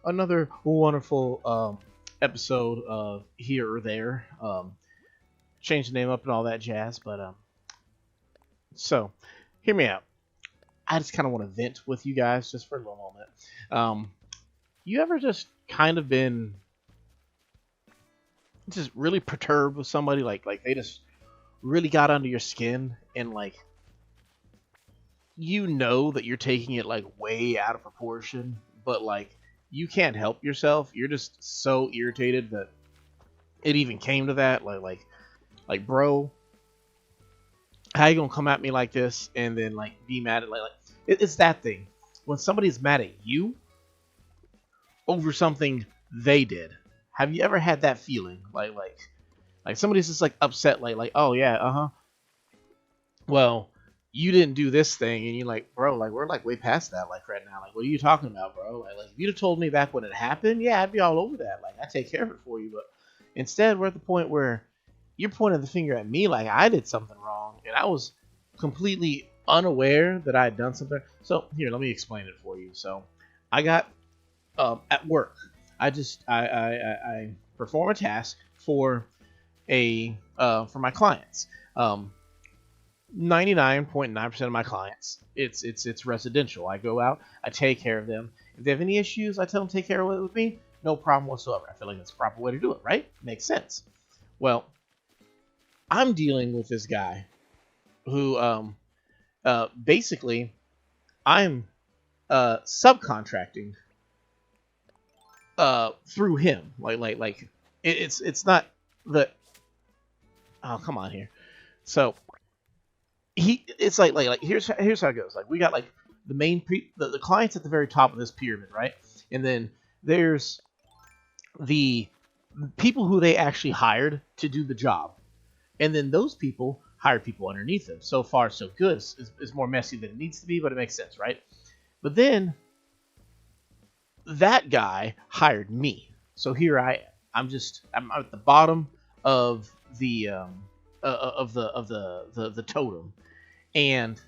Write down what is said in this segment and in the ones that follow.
another wonderful episode of Here or There. Change the name up and all that jazz, but so hear me out. I just kind of want to vent with you guys just for a little moment. You ever just kind of been just really perturbed with somebody, like they just really got under your skin, and like you know that you're taking it like way out of proportion, but like you can't help yourself. You're just so irritated that it even came to that. Like, bro, how you gonna come at me like this and then like be mad at it's that thing when somebody's mad at you over something they did. Have you ever had that feeling like somebody's just like upset, like oh yeah, well, you didn't do this thing, and you're like, bro, like we're like way past that, like right now, like what are you talking about, bro? Like if you'd have told me back when it happened, yeah, I'd be all over that, like I take care of it for you. But instead, we're at the point where you're pointing the finger at me like I did something wrong, and I was completely unaware that I had done something. So here, let me explain it for you. So I got at work, I perform a task for for my clients. 99.9% of my clients, it's residential. I go out, I take care of them. If they have any issues, I tell them to take care of it with me. No problem whatsoever. I feel like that's the proper way to do it, right? Makes sense. Well, I'm dealing with this guy who basically I'm subcontracting through him. It's not the oh, come on here. So it's like here's how it goes. Like we got like the main the clients at the very top of this pyramid, right? And then there's the people who they actually hired to do the job, and then those people hired people underneath them. So far so good. It's more messy than it needs to be, but it makes sense, right? But then that guy hired me, so here I am. I'm at the bottom of the the totem, and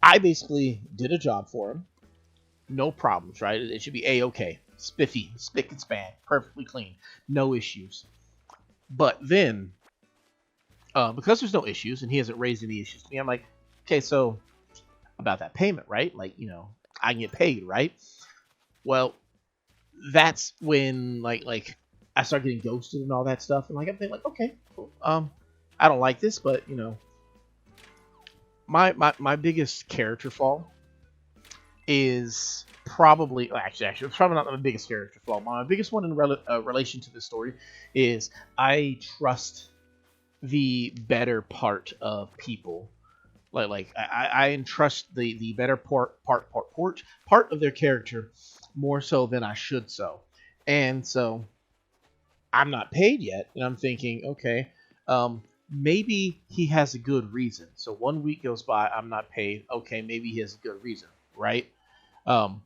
I basically did a job for him. No problems, right? It should be a-okay, spiffy, spick and span, perfectly clean, no issues. But then, because there's no issues and he hasn't raised any issues to me, I'm like, okay, so about that payment, right? Like, I can get paid, right? Well, that's when like I start getting ghosted and all that stuff, and like I'm thinking like, okay, cool. I don't like this, but my biggest character flaw is probably actually it's probably not my biggest character flaw. My biggest one in relation to this story is I trust the better part of people. I entrust the better part of their character more so than I should so. And so I'm not paid yet, and I'm thinking, okay, maybe he has a good reason. So 1 week goes by, I'm not paid. Okay, maybe he has a good reason, right? And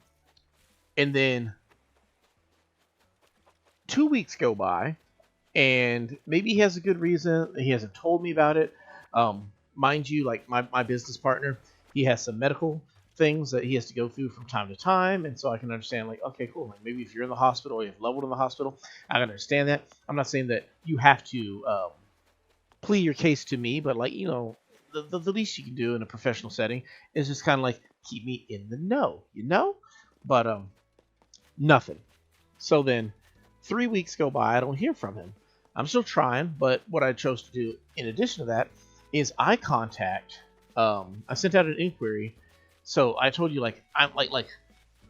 then 2 weeks go by, and maybe he has a good reason. He hasn't told me about it. Mind you, like my business partner, he has some medical things that he has to go through from time to time, and so I can understand, like, okay, cool, like maybe if you're in the hospital or you have loved one in the hospital, I can understand that. I'm not saying that you have to plead your case to me, but like, the least you can do in a professional setting is just kind of like keep me in the know, but nothing. So then 3 weeks go by, I don't hear from him. I'm still trying, but what I chose to do in addition to that is I sent out an inquiry. So I told you, like, I'm like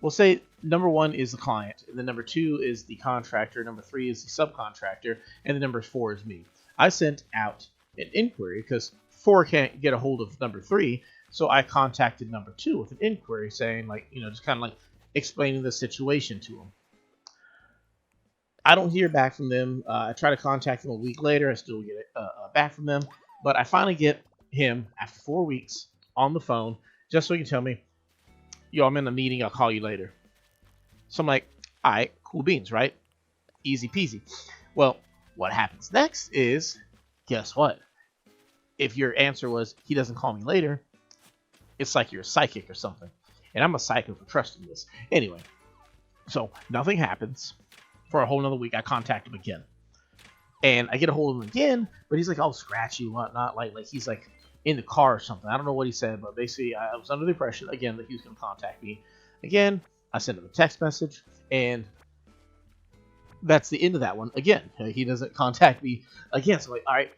we'll say number one is the client, and then number two is the contractor, number three is the subcontractor, and then number four is me. I sent out an inquiry because four can't get a hold of number three, so I contacted number two with an inquiry saying, like, just kind of like explaining the situation to him. I don't hear back from them. I try to contact them a week later. I still get back from them. But I finally get him after 4 weeks on the phone just so he can tell me, yo, I'm in a meeting. I'll call you later. So I'm like, all right, cool beans, right? Easy peasy. Well, what happens next is, guess what? If your answer was, he doesn't call me later, it's like you're a psychic or something. And I'm a psychic for trusting this. Anyway, So nothing happens for a whole another week. I contact him again, and I get a hold of him again, but he's like all scratchy and whatnot, like he's like in the car or something. I don't know what he said, but basically I was under the impression again that he was going to contact me again. I sent him a text message, and that's the end of that one. Again, he doesn't contact me again. So I'm like, all right,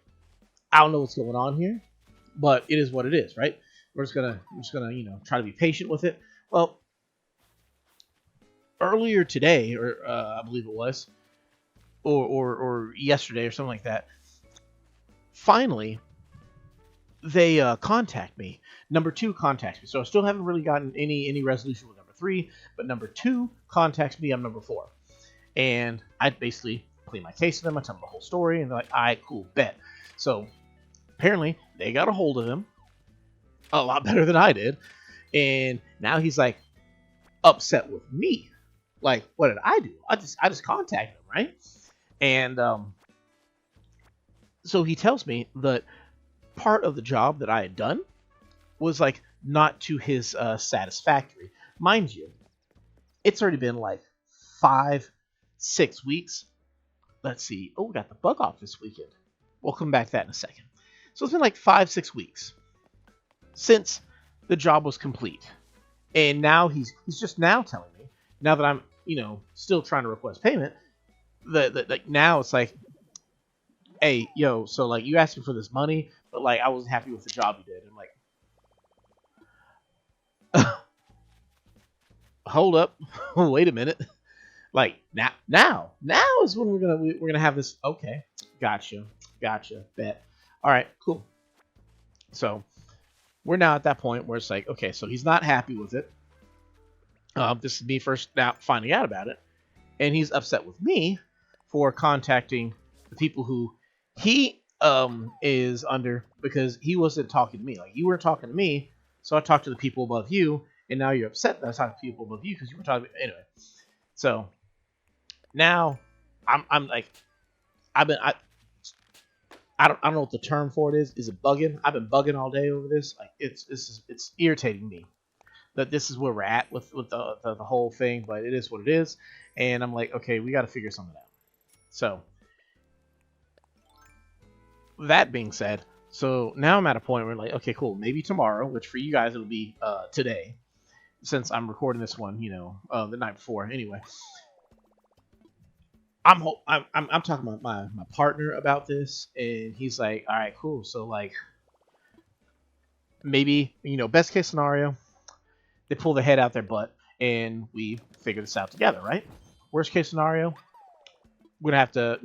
I don't know what's going on here, but it is what it is, right? We're just gonna try to be patient with it. Well, earlier today, or I believe it was, or yesterday or something like that. Finally, they contact me. Number 2 contacts me. So I still haven't really gotten any resolution with number 3, but number 2 contacts me on number 4, and I basically plead my case to them. I tell them the whole story, and they're like, "All right, cool, bet." So apparently they got a hold of him a lot better than I did, and now he's like upset with me. Like, what did I do? I just contacted him, right? And so he tells me that part of the job that I had done was like not to his satisfactory. Mind you, it's already been like 5-6 weeks. Let's see. Oh, we got the bug off this weekend. We'll come back to that in a second. So it's been like 5-6 weeks since the job was complete, and now he's just now telling me, now that I'm still trying to request payment, that like now it's like, hey, yo, so like you asked me for this money, but like I wasn't happy with the job you did. I'm like, hold up, wait a minute. Like now is when we're gonna have this. Okay, gotcha, bet. All right, cool. So we're now at that point where it's like, okay, so he's not happy with it. This is me first now finding out about it, and he's upset with me for contacting the people who he is under, because he wasn't talking to me. Like, you weren't talking to me, so I talked to the people above you, and now you're upset that I talked to people above you because you were talking to me. Anyway, so now I'm like, I don't know what the term for it is. Is it bugging? I've been bugging all day over this. Like, it's irritating me that this is where we're at with the whole thing, but it is what it is. And I'm like, okay, we got to figure something out. So that being said, so now I'm at a point where like, okay, cool, maybe tomorrow, which for you guys it'll be today, since I'm recording this one, the night before. Anyway, I'm talking about my partner about this, and he's like, all right, cool. So like, maybe best case scenario, they pull their head out their butt and we figure this out together, right? Worst case scenario, we're gonna have to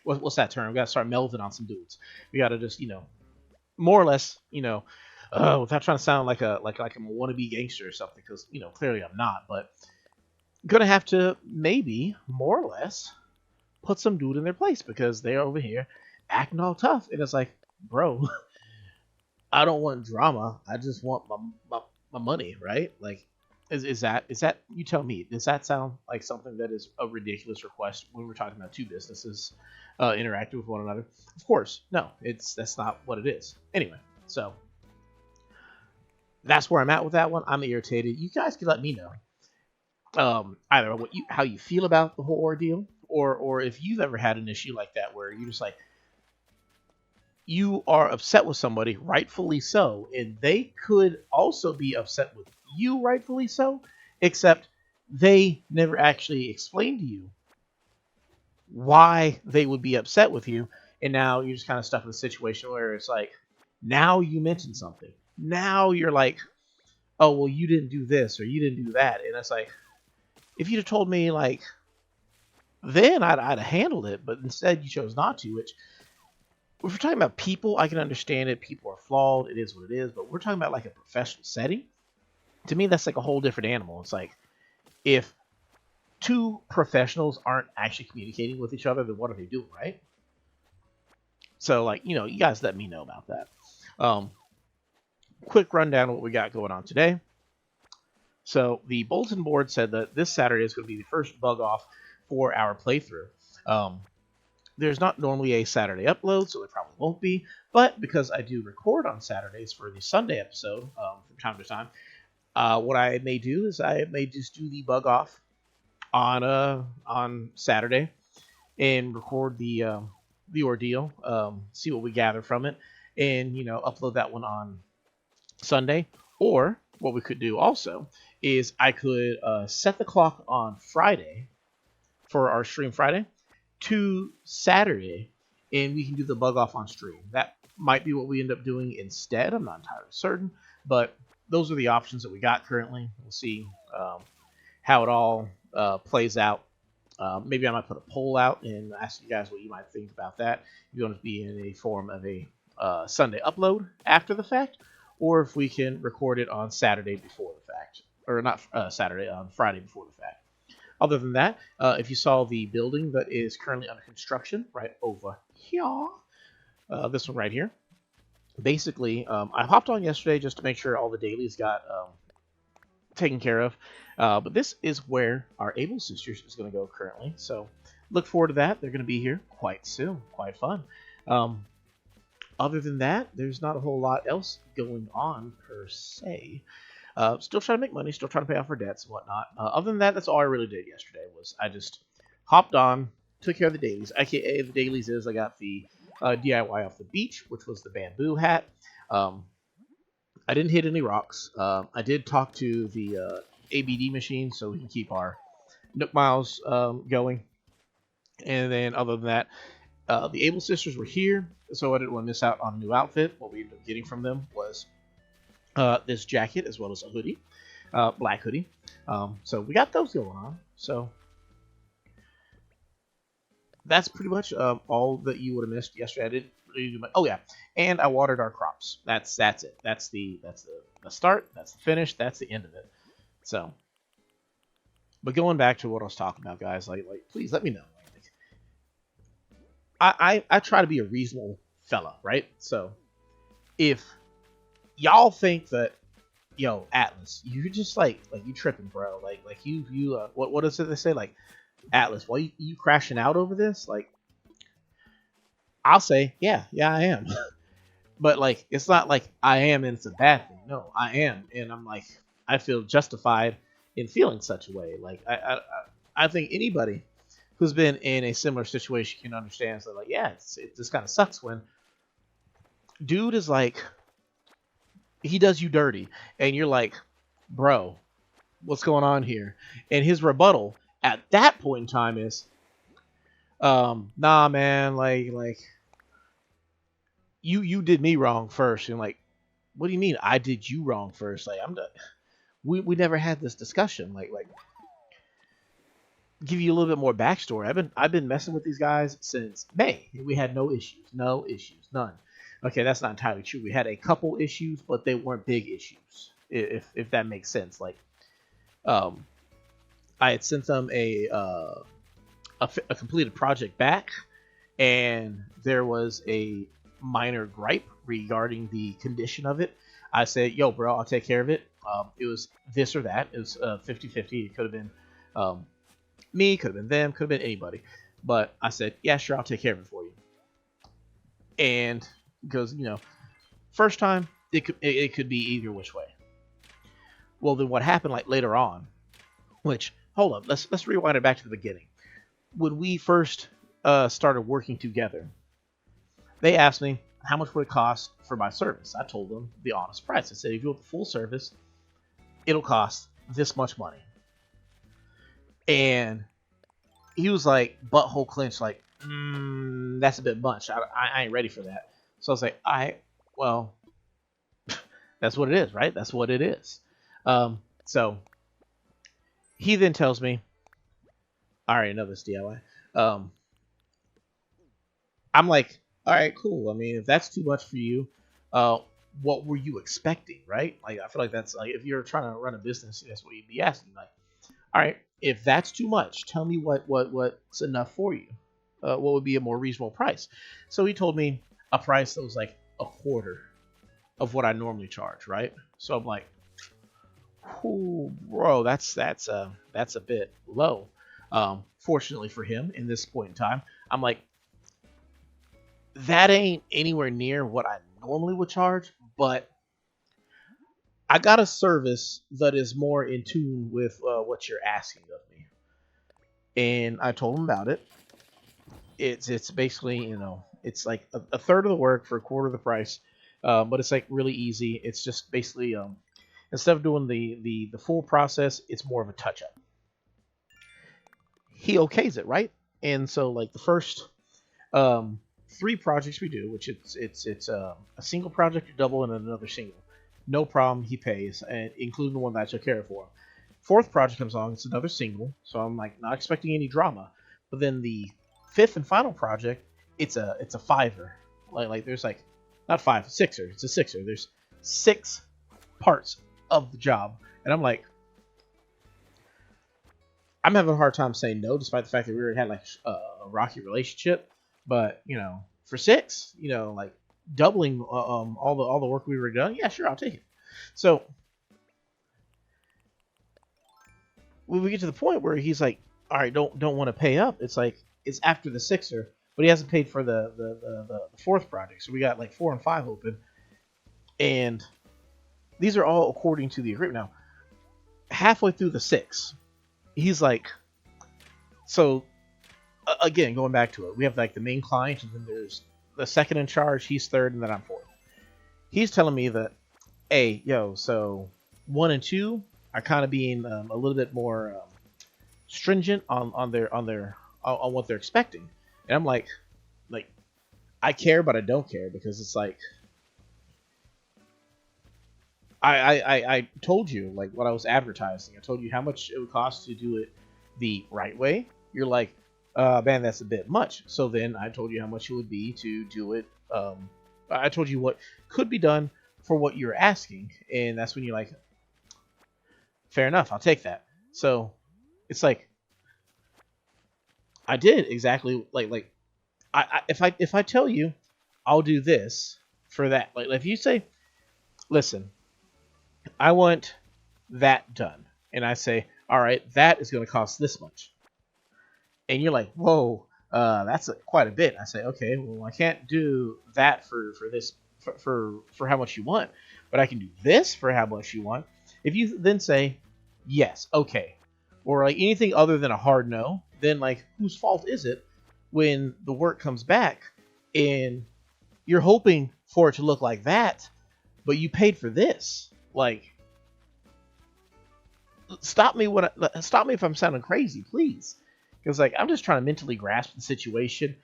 what's that term? We gotta start melting on some dudes. We gotta just more or less without trying to sound like I'm a wannabe gangster or something, because clearly I'm not, but gonna have to maybe more or less put some dude in their place because they're over here acting all tough, and it's like, bro, I don't want drama. I just want my money, right? Like, is that you tell me? Does that sound like something that is a ridiculous request when we're talking about two businesses interacting with one another? Of course, no. That's not what it is. Anyway, so that's where I'm at with that one. I'm irritated. You guys can let me know either how you feel about the whole ordeal, or if you've ever had an issue like that where you're just like, you are upset with somebody, rightfully so, and they could also be upset with you, rightfully so, except they never actually explained to you why they would be upset with you, and now you're just kind of stuck in a situation where it's like, now you mentioned something. Now you're like, oh, well, you didn't do this or you didn't do that, and it's like, if you'd have told me, like, then I'd have handled it, but instead you chose not to, which, if we're talking about people, I can understand it. People are flawed. It is what it is. But we're talking about like a professional setting. To me, that's like a whole different animal. It's like, if two professionals aren't actually communicating with each other, then what are they doing, right? So, like, you guys let me know about that. Quick rundown of what we got going on today. So, the bulletin board said that this Saturday is going to be the first bug off for our playthrough. There's not normally a Saturday upload, so there probably won't be. But because I do record on Saturdays for the Sunday episode from time to time, What I may do is I may just do the bug off on Saturday and record the ordeal, see what we gather from it, and upload that one on Sunday. Or what we could do also is I could set the clock on Friday for our stream Friday to Saturday, and we can do the bug off on stream. That might be what we end up doing instead. I'm not entirely certain, but those are the options that we got currently. We'll see how it all plays out. Maybe I might put a poll out and ask you guys what you might think about that. If you want to be in a form of a Sunday upload after the fact, or if we can record it on Saturday before the fact, or not Saturday, on Friday before the fact. Other than that, if you saw the building that is currently under construction right over here, this one right here, basically, I hopped on yesterday just to make sure all the dailies got taken care of. But this is where our Able Sisters is going to go currently. So look forward to that. They're going to be here quite soon. Quite fun. Other than that, there's not a whole lot else going on per se. Still trying to make money. Still trying to pay off our debts and whatnot. Other than that, that's all I really did yesterday. Was I just hopped on, took care of the dailies. AKA the dailies is I got the DIY off the beach, which was the bamboo hat. I didn't hit any rocks. I did talk to the ABD machine so we can keep our Nook Miles going. And then other than that, the Able Sisters were here, so I didn't want to miss out on a new outfit. What we ended up getting from them was this jacket as well as a hoodie, black hoodie. So we got those going on. So that's pretty much all that you would have missed yesterday. I didn't really do much. Oh yeah, and I watered our crops. That's it. That's the start. That's the finish. That's the end of it. So, but going back to what I was talking about, guys, like please let me know. I try to be a reasonable fella, right? So if y'all think that, yo, Atlas, you're just like you tripping, bro. Like you what is it they say? Like, Atlas, why you crashing out over this? Like, I'll say, yeah, I am. But like, it's not like I am and it's a bad thing. No, I am, and I'm like, I feel justified in feeling such a way. Like, I think anybody who's been in a similar situation can understand. So like, yeah, it just kind of sucks when dude is like, he does you dirty, and you're like, bro, what's going on here? And his rebuttal at that point in time is, nah, man, like you did me wrong first. And like, what do you mean I did you wrong first? Like, we never had this discussion. Like give you a little bit more backstory. I've been messing with these guys since May. We had no issues, none. Okay, that's not entirely true. We had a couple issues, but they weren't big issues, if that makes sense. Like, I had sent them a completed project back, and there was a minor gripe regarding the condition of it. I said, yo, bro, I'll take care of it. It was this or that. It was 50-50. It could have been me, could have been them, could have been anybody. But I said, yeah, sure, I'll take care of it for you. And because, first time, it could be either which way. Well, then what happened like later on, which, hold up, let's rewind it back to the beginning. When we first started working together, they asked me how much would it cost for my service. I told them the honest price. I said, if you want the full service, it'll cost this much money. And he was like, butthole clenched, like, that's a bit much. I ain't ready for that. So I was like, well, that's what it is, right? That's what it is. So he then tells me, I already know this DIY. I'm like, all right, cool. I mean, if that's too much for you, what were you expecting, right? Like, I feel like that's like, if you're trying to run a business, that's what you'd be asking. Like, all right, if that's too much, tell me what's enough for you. What would be a more reasonable price? So he told me a price that was like a quarter of what I normally charge, right? So I'm like, ooh, bro, that's a bit low. Fortunately for him, in this point in time, I'm like, that ain't anywhere near what I normally would charge, but I got a service that is more in tune with what you're asking of me, and I told him about it. It's basically, it's like a third of the work for a quarter of the price, but it's like really easy. It's just basically instead of doing the full process, it's more of a touch up. He okays it, right? And so like the first um, three projects we do, which it's a single project, a double, and another single. No problem, he pays, and including the one that I took care of for him. Fourth project comes along, it's another single, so I'm like not expecting any drama. But then the fifth and final project, it's a fiver. Like there's like not five, sixer. It's a sixer. There's six parts of the job, and I'm like, I'm having a hard time saying no, despite the fact that we already had like a rocky relationship. But for six, like doubling all the work we were done, yeah, sure, I'll take it. So when we get to the point where he's like, all right, don't want to pay up, it's like it's after the sixer, but he hasn't paid for the fourth project, so we got like 4 and 5 open, and these are all according to the agreement. Now, halfway through the 6, he's like, so again, going back to it, we have like the main client, and then there's the second in charge, he's third, and then I'm fourth. He's telling me that, hey, yo, so 1 and 2 are kind of being a little bit more stringent on what they're expecting, and I'm like I care, but I don't care, because it's like I told you like what I was advertising. I told you how much it would cost to do it the right way. You're like, man, that's a bit much. So then I told you how much it would be to do it. I told you what could be done for what you're asking, and that's when you're like, fair enough, I'll take that. So it's like I did exactly like if I tell you I'll do this for that, like if you say, listen, I want that done, and I say, all right, that is going to cost this much, and you're like, whoa, that's quite a bit. I say, okay, well, I can't do that for this for how much you want, but I can do this for how much you want. If you then say yes, okay, or like anything other than a hard no, then like whose fault is it when the work comes back and you're hoping for it to look like that, but you paid for this? Like, stop me if I'm sounding crazy, please, because like I'm just trying to mentally grasp the situation.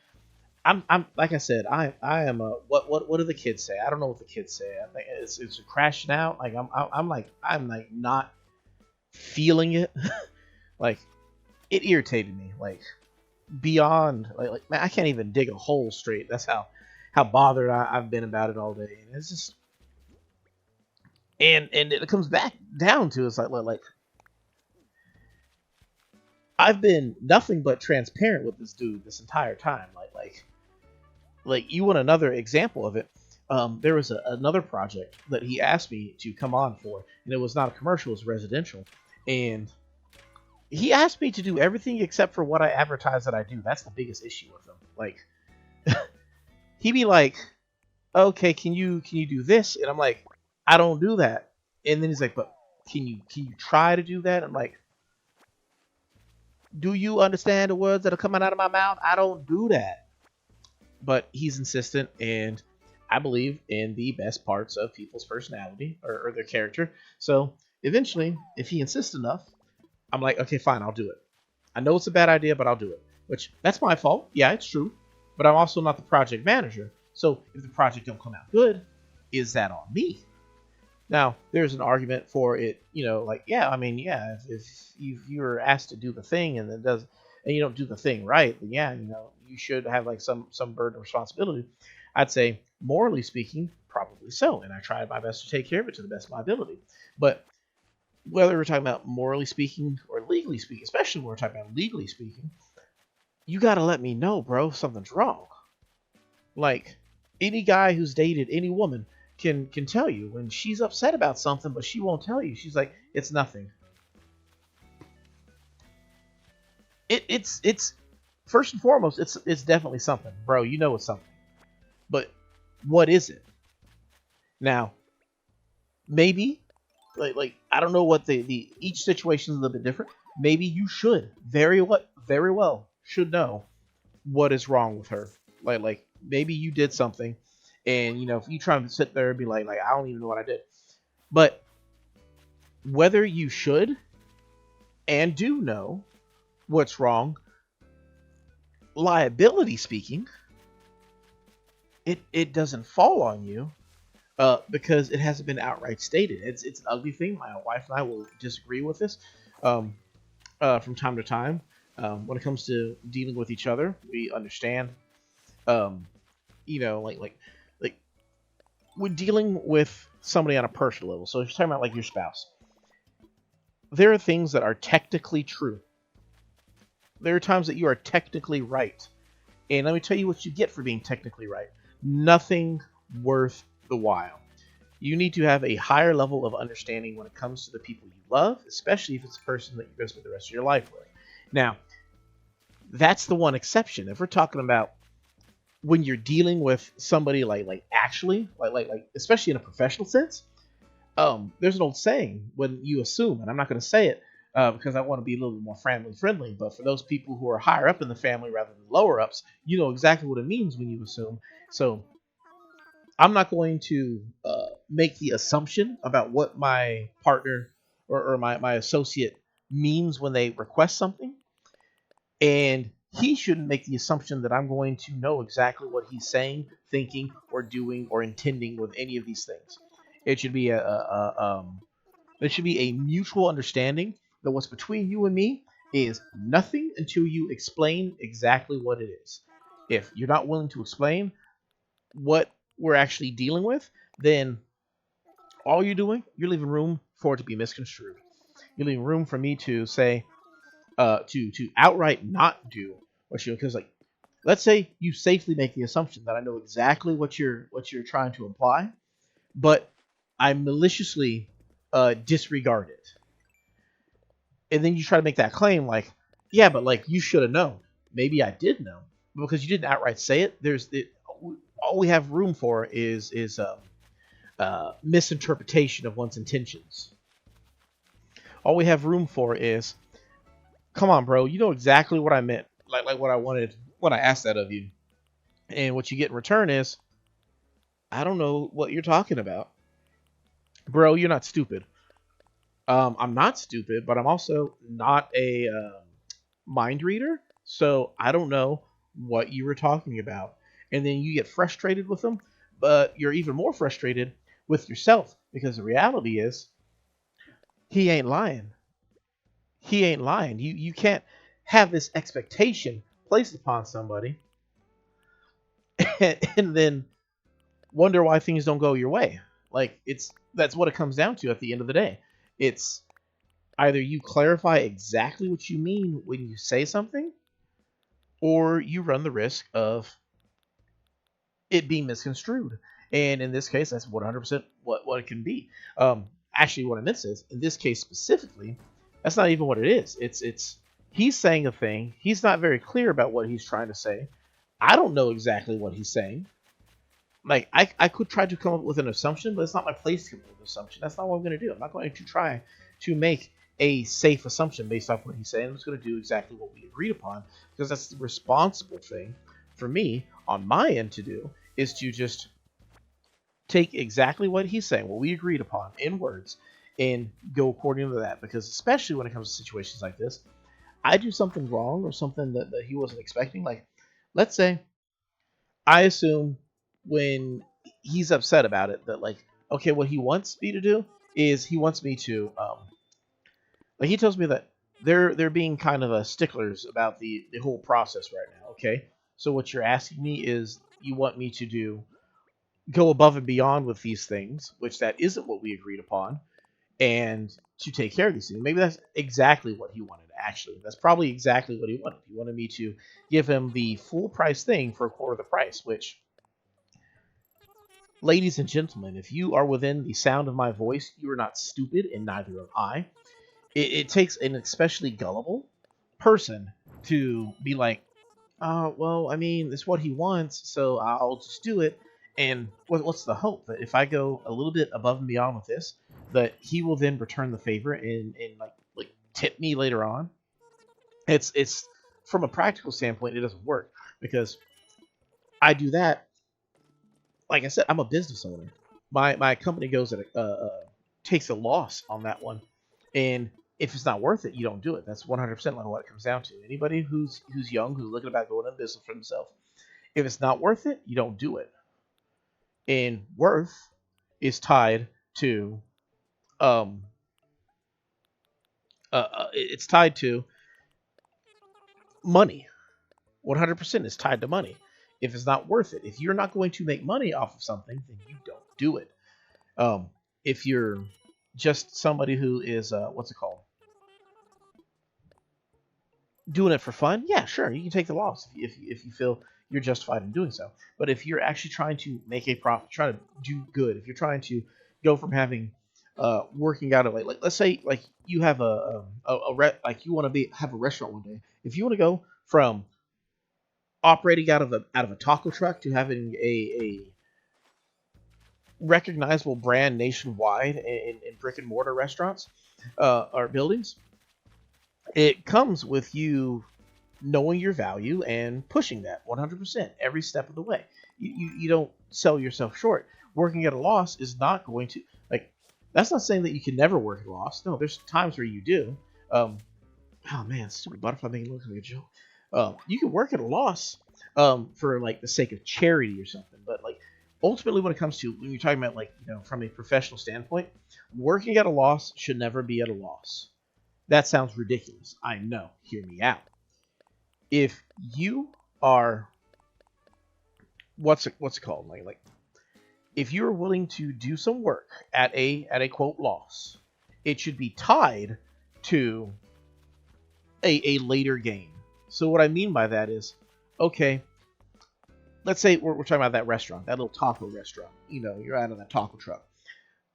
I'm like I said, I am a what do the kids say? I don't know what the kids say. I think it's crashing out. Like I'm like not feeling it. Like it irritated me like beyond like man, I can't even dig a hole straight. That's how bothered I've been about it all day, and it's just and it comes back down to it's like I've been nothing but transparent with this dude this entire time. Like you want another example of it? There was another project that he asked me to come on for, and it was not a commercial; it was residential, and he asked me to do everything except for what I advertise that I do. That's the biggest issue with him. Like he'd be like, okay, can you do this? And I'm like, I don't do that. And then he's like, but can you try to do that? I'm like, do you understand the words that are coming out of my mouth? I don't do that. But he's insistent, and I believe in the best parts of people's personality or their character. So eventually, if he insists enough, I'm like, okay, fine, I'll do it. I know it's a bad idea, but I'll do it. Which, that's my fault. Yeah, it's true. But I'm also not the project manager. So if the project don't come out good, is that on me? Now, there's an argument for it, like, yeah, I mean, yeah, if you're asked to do the thing and you don't do the thing right, then yeah, you should have like some burden of responsibility. I'd say, morally speaking, probably so, and I tried my best to take care of it to the best of my ability. But whether we're talking about morally speaking or legally speaking, especially when we're talking about legally speaking, you got to let me know, bro, if something's wrong. Like, any guy who's dated any woman can tell you when she's upset about something, but she won't tell you. She's like, it's nothing. It's first and foremost, it's definitely something, bro. You know it's something. But what is it? Now, maybe like I don't know what the each situation is a little bit different. Maybe you should very well should know what is wrong with her. Like maybe you did something, and if you try to sit there and be like I don't even know what I did. But whether you should and do know what's wrong, liability speaking, it doesn't fall on you because it hasn't been outright stated. It's an ugly thing. My wife and I will disagree with this um, from time to time. When it comes to dealing with each other, we understand. Um, like when dealing with somebody on a personal level. So if you're talking about like your spouse, there are things that are technically true. There are times that you are technically right. And let me tell you what you get for being technically right. Nothing worth the while. You need to have a higher level of understanding when it comes to the people you love, especially if it's a person that you're going to spend the rest of your life with. Now, that's the one exception. If we're talking about when you're dealing with somebody like especially in a professional sense, there's an old saying when you assume, and I'm not going to say it because I want to be a little bit more family friendly, but for those people who are higher up in the family rather than lower ups, you know exactly what it means when you assume. So I'm not going to make the assumption about what my partner or my associate means when they request something. And he shouldn't make the assumption that I'm going to know exactly what he's saying, thinking, or doing, or intending with any of these things. It should be there should be a mutual understanding that what's between you and me is nothing until you explain exactly what it is. If you're not willing to explain what we're actually dealing with, then all you're doing, you're leaving room for it to be misconstrued. You're leaving room for me to say, to outright not do what you, because like, let's say you safely make the assumption that I know exactly what you're trying to imply, but I maliciously disregard it, and then you try to make that claim like, yeah, but like you should have known. Maybe I did know, but because you didn't outright say it. All we have room for is misinterpretation of one's intentions. All we have room for is, come on, bro, you know exactly what I meant, like what I wanted when I asked that of you, and what you get in return is, I don't know what you're talking about, bro. You're not stupid. I'm not stupid, but I'm also not a mind reader, so I don't know what you were talking about. And then you get frustrated with them, but you're even more frustrated with yourself because the reality is he ain't lying. He ain't lying. You can't have this expectation placed upon somebody and then wonder why things don't go your way. Like that's what it comes down to at the end of the day. It's either you clarify exactly what you mean when you say something, or you run the risk of it being misconstrued. And in this case, that's 100% what it can be. Actually, what I meant is, in this case specifically, that's not even what it is. It's he's saying a thing. He's not very clear about what he's trying to say. I don't know exactly what he's saying. Like I could try to come up with an assumption, but it's not my place to come up with an assumption. That's not what I'm going to do. I'm not going to try to make a safe assumption based off what he's saying. I'm just going to do exactly what we agreed upon, because that's the responsible thing for me on my end to do, is to just take exactly what he's saying, what we agreed upon in words, and go according to that. Because especially when it comes to situations like this, I do something wrong or something that he wasn't expecting. Like, let's say I assume when he's upset about it that, like, okay, what he wants me to do is he wants me to like, he tells me that they're being kind of sticklers about the whole process right now. Okay, so what you're asking me is you want me to go above and beyond with these things, which that isn't what we agreed upon, and to take care of these things. Maybe that's exactly what he wanted. Actually, that's probably exactly what he wanted. He wanted me to give him the full price thing for a quarter of the price, which, ladies and gentlemen, if you are within the sound of my voice, you are not stupid, and neither am I. It takes an especially gullible person to be like, well, I mean, it's what he wants, so I'll just do it. And what's the hope that if I go a little bit above and beyond with this, that he will then return the favor and like tip me later on? It's from a practical standpoint, it doesn't work because I do that. Like I said, I'm a business owner. My company goes at takes a loss on that one, and if it's not worth it, you don't do it. That's 100% like what it comes down to. Anybody who's young, who's looking about going into business for themselves, if it's not worth it, you don't do it. And worth is tied to um it's tied to money. 100% is tied to money. If it's not worth it, if you're not going to make money off of something, then you don't do it. Um, if you're just somebody who is what's it called, doing it for fun, yeah, sure, you can take the loss if you feel you're justified in doing so. But if you're actually trying to make a profit, trying to do good, if you're trying to go from having working out of like let's say like you have like you want to be have a restaurant one day. If you want to go from operating out of a taco truck to having a recognizable brand nationwide in brick and mortar restaurants or buildings, it comes with you knowing your value and pushing that 100% every step of the way. You don't sell yourself short. Working at a loss is not going to like. That's not saying that you can never work at a loss. No, there's times where you do. Oh man, stupid butterfly making it look like a joke. You can work at a loss for like the sake of charity or something, but like ultimately when it comes to when you're talking about like from a professional standpoint, working at a loss should never be at a loss. That sounds ridiculous. I know. Hear me out. If you are what's it called like if you're willing to do some work at a quote loss, it should be tied to a later gain. So what I mean by that is, okay, let's say we're talking about that restaurant, that little taco restaurant. You're out of that taco truck.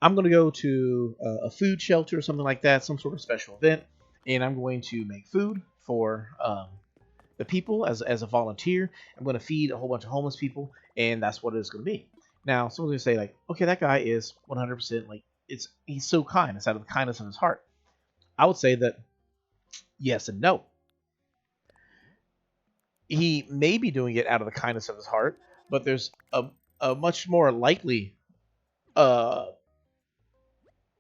I'm going to go to a food shelter or something like that, some sort of special event, and I'm going to make food for the people as a volunteer. I'm going to feed a whole bunch of homeless people, and that's what it's going to be. Now, someone's going to say, like, okay, that guy is 100%, like, he's so kind. It's out of the kindness of his heart. I would say that yes and no. He may be doing it out of the kindness of his heart, but there's a much more likely the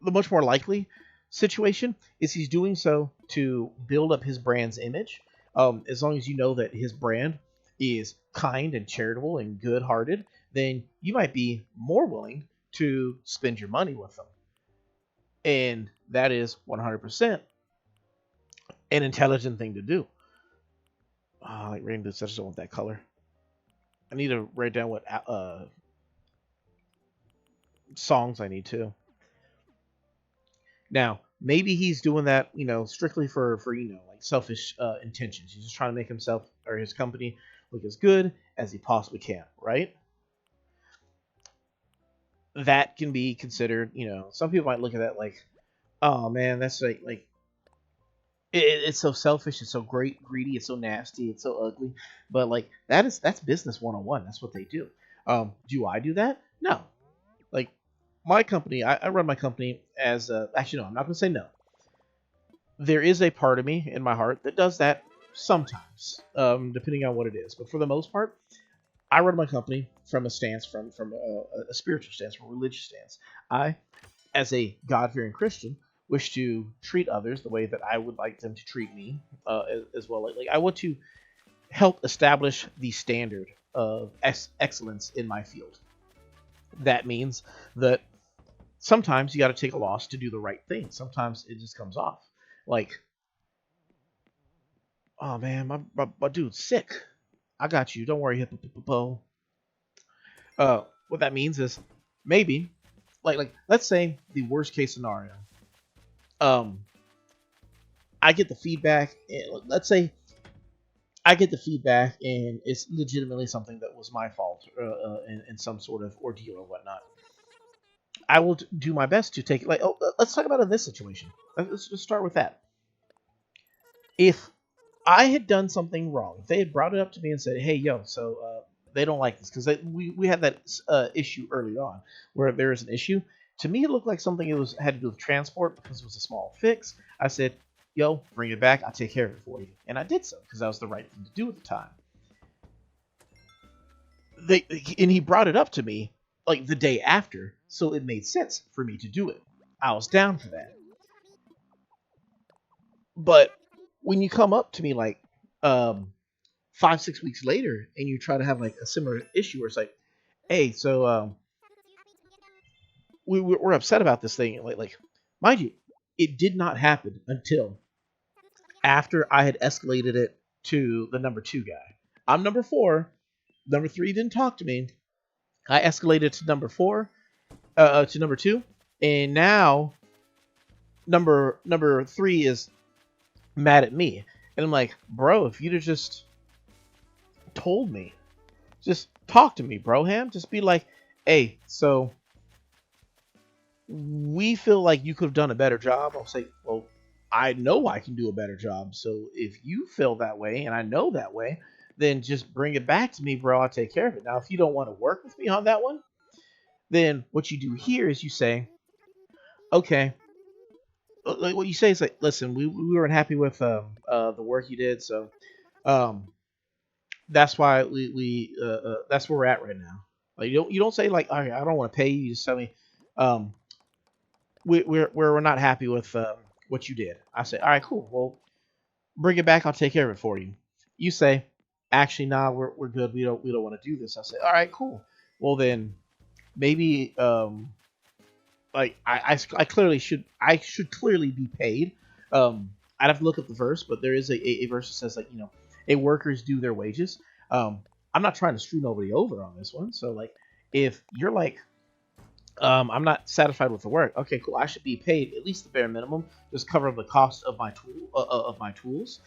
much more likely situation is he's doing so to build up his brand's image. As long as you know that his brand is kind and charitable and good-hearted, then you might be more willing to spend your money with them. And that is 100% an intelligent thing to do. Like rain boots, I just don't want that color. I need to write down what songs I need to. Now, maybe he's doing that, strictly for like selfish intentions. He's just trying to make himself or his company look as good as he possibly can, right? That can be considered, some people might look at that like, oh man, that's like it's so selfish, it's so greedy, it's so nasty, it's so ugly. But like that's business 101. That's what they do. Do I do that? No. Like my company, I run my company as actually no, I'm not gonna say no. There is a part of me in my heart that does that sometimes, depending on what it is. But for the most part, I run my company from a stance, from a spiritual stance, from a religious stance. I, as a God-fearing Christian, wish to treat others the way that I would like them to treat me as well. Like I want to help establish the standard of excellence in my field. That means that sometimes you got to take a loss to do the right thing. Sometimes it just comes off. Like, oh man, my dude's sick. I got you. Don't worry, hippo. What that means is maybe, like let's say the worst case scenario. I get the feedback. Let's say I get the feedback, and it's legitimately something that was my fault in some sort of ordeal or whatnot. I will do my best to take it. Like, let's talk about in this situation. Let's just start with that. If I had done something wrong, if they had brought it up to me and said, "Hey, yo, so they don't like this because we had that issue early on where there was an issue. To me, it looked like something it was had to do with transport because it was a small fix. I said, "Yo, bring it back. I'll take care of it for you," and I did so because that was the right thing to do at the time. And he brought it up to me like the day after, so it made sense for me to do it. I was down for that. But when you come up to me like 5 6 weeks later and you try to have like a similar issue where it's like, hey, so we're upset about this thing, like mind you, it did not happen until after I had escalated it to the number 2 guy. I'm number 4. Number 3 didn't talk to me. I escalated to number 4, to number 2, and now number 3 is mad at me. And I'm like, bro, if you'd have just told me, just talk to me, broham. Just be like, hey, so we feel like you could have done a better job. I'll say, well, I know I can do a better job. So if you feel that way and I know that way, then just bring it back to me, bro. I'll take care of it. Now, if you don't want to work with me on that one, then what you do here is you say, okay, like what you say is like, listen, we weren't happy with the work you did, so um, that's why we that's where we're at right now. Like you don't say like, all right, I don't want to pay you. You just tell me, um, we're not happy with what you did. I say, all right, cool. Well, bring it back. I'll take care of it for you. You say, actually, nah, we're good. We don't want to do this. I say, all right, cool. Well then, maybe like I clearly should clearly be paid. I'd have to look up the verse, but there is a verse that says like, a workers do their wages. I'm not trying to screw nobody over on this one. So like, if you're like, I'm not satisfied with the work. Okay, cool. I should be paid at least the bare minimum, just cover the cost of my tools.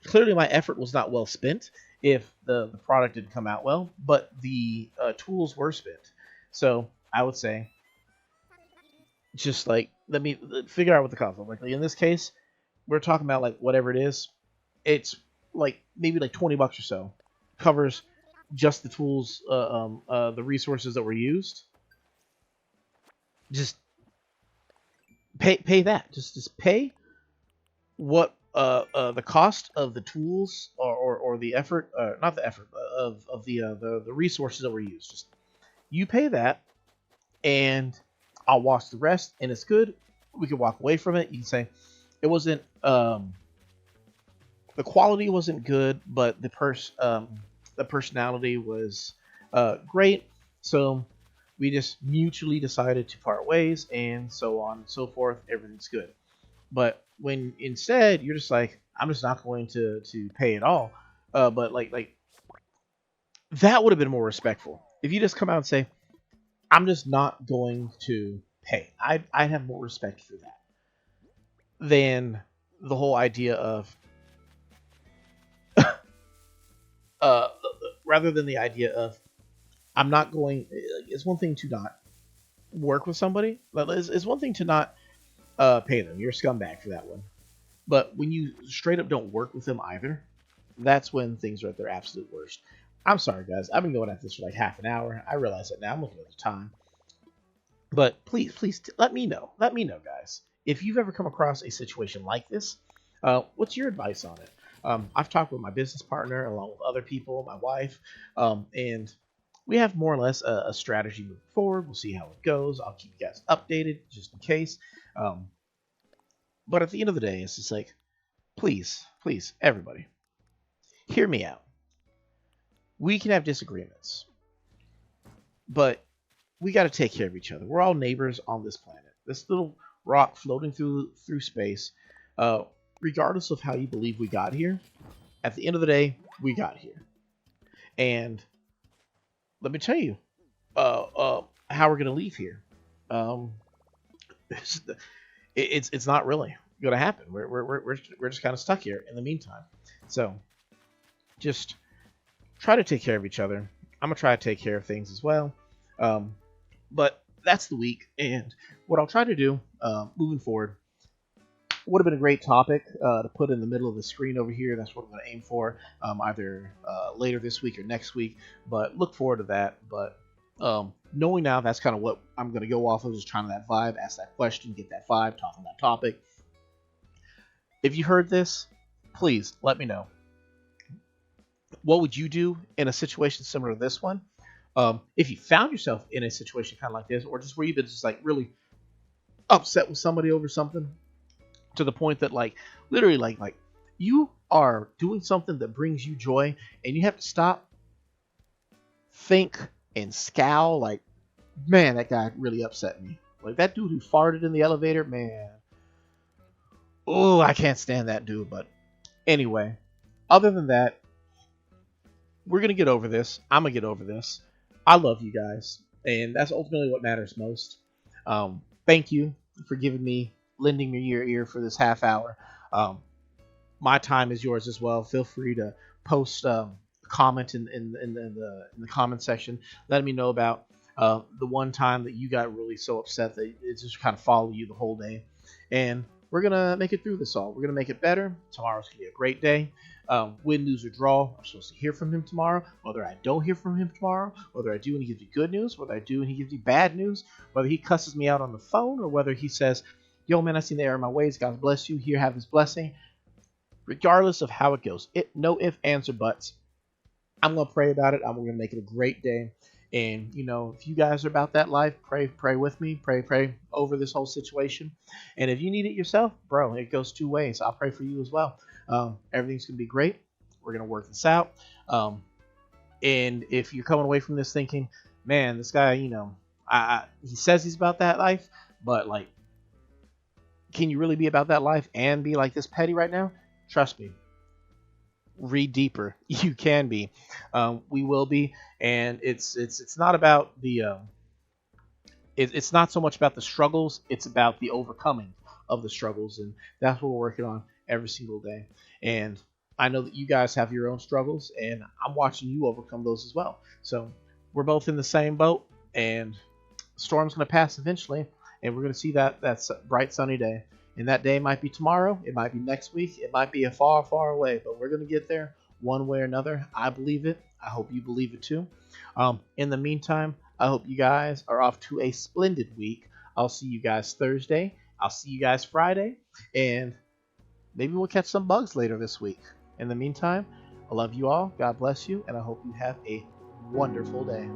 Clearly, my effort was not well spent if the product didn't come out well, but the tools were spent. So I would say, just like, let me figure out what the cost was. Like in this case, we're talking about like whatever it is. It's like maybe like $20 or so, covers just the tools, the resources that were used. Just pay that. Just pay what the cost of the tools or the effort, not the effort, of the resources that were used. Just you pay that, and I'll watch the rest, and it's good. We can walk away from it. You can say it wasn't the quality wasn't good, but the personality was great. So we just mutually decided to part ways, and so on and so forth. Everything's good. But when instead you're just like, I'm just not going to pay it all. But like that would have been more respectful if you just come out and say, I'm just not going to pay. I'd have more respect for that than the whole idea of uh, rather than the idea of I'm not going. It's one thing to not work with somebody. It's one thing to not pay them. You're a scumbag for that one. But when you straight up don't work with them either, that's when things are at their absolute worst. I'm sorry, guys. I've been going at this for like half an hour. I realize it now. I'm looking at the time. But please, let me know. Let me know, guys. If you've ever come across a situation like this, what's your advice on it? I've talked with my business partner along with other people, my wife, and we have more or less a strategy moving forward. We'll see how it goes. I'll keep you guys updated just in case. But at the end of the day, it's just like, please, everybody, hear me out. We can have disagreements, but we got to take care of each other. We're all neighbors on this planet. This little rock floating through space, regardless of how you believe we got here, at the end of the day, we got here. And let me tell you how we're going to leave here. It's not really going to happen. We're just kind of stuck here in the meantime. So just try to take care of each other. I'm going to try to take care of things as well. But that's the week. And what I'll try to do moving forward, Would have been a great topic to put in the middle of the screen over here. That's what I'm going to aim for, either later this week or next week. But look forward to that. But knowing now that's kind of what I'm going to go off of, just trying that vibe, ask that question, get that vibe, talk on that topic. If you heard this, please let me know. What would you do in a situation similar to this one? If you found yourself in a situation kind of like this, or just where you've been just like really upset with somebody over something to the point that like literally like you are doing something that brings you joy and you have to stop, think, and scowl like, man, that guy really upset me. Like that dude who farted in the elevator, man. Oh, I can't stand that dude. But anyway, other than that, we're going to get over this. I'm going to get over this. I love you guys. And that's ultimately what matters most. Thank you for lending me your ear for this half hour. My time is yours as well. Feel free to post comment in the comment section, letting me know about the one time that you got really so upset that it just kind of followed you the whole day. And we're going to make it through this all. We're going to make it better. Tomorrow's going to be a great day. Win, lose, or draw. I'm supposed to hear from him tomorrow. Whether I don't hear from him tomorrow, whether I do and he gives me good news, whether I do and he gives me bad news, whether he cusses me out on the phone, or whether he says, yo, man, I seen the error in my ways. God bless you. Here, have his blessing. Regardless of how it goes, no ifs, ands, or buts. I'm going to pray about it. I'm going to make it a great day. And, you know, if you guys are about that life, pray with me. Pray over this whole situation. And if you need it yourself, bro, it goes two ways. I'll pray for you as well. Everything's going to be great. We're going to work this out. And if you're coming away from this thinking, man, this guy, you know, he says he's about that life, but, like, can you really be about that life and be like this petty right now? Trust me. Read deeper. You can be. We will be. And it's not about the it's not so much about the struggles, it's about the overcoming of the struggles, and that's what we're working on every single day. And I know that you guys have your own struggles, and I'm watching you overcome those as well. So we're both in the same boat, and the storm's going to pass eventually, and we're going to see that bright sunny day. And that day might be tomorrow, it might be next week, it might be a far, far away, but we're going to get there one way or another. I believe it. I hope you believe it too. In the meantime, I hope you guys are off to a splendid week. I'll see you guys Thursday. I'll see you guys Friday. And maybe we'll catch some bugs later this week. In the meantime, I love you all. God bless you. And I hope you have a wonderful day.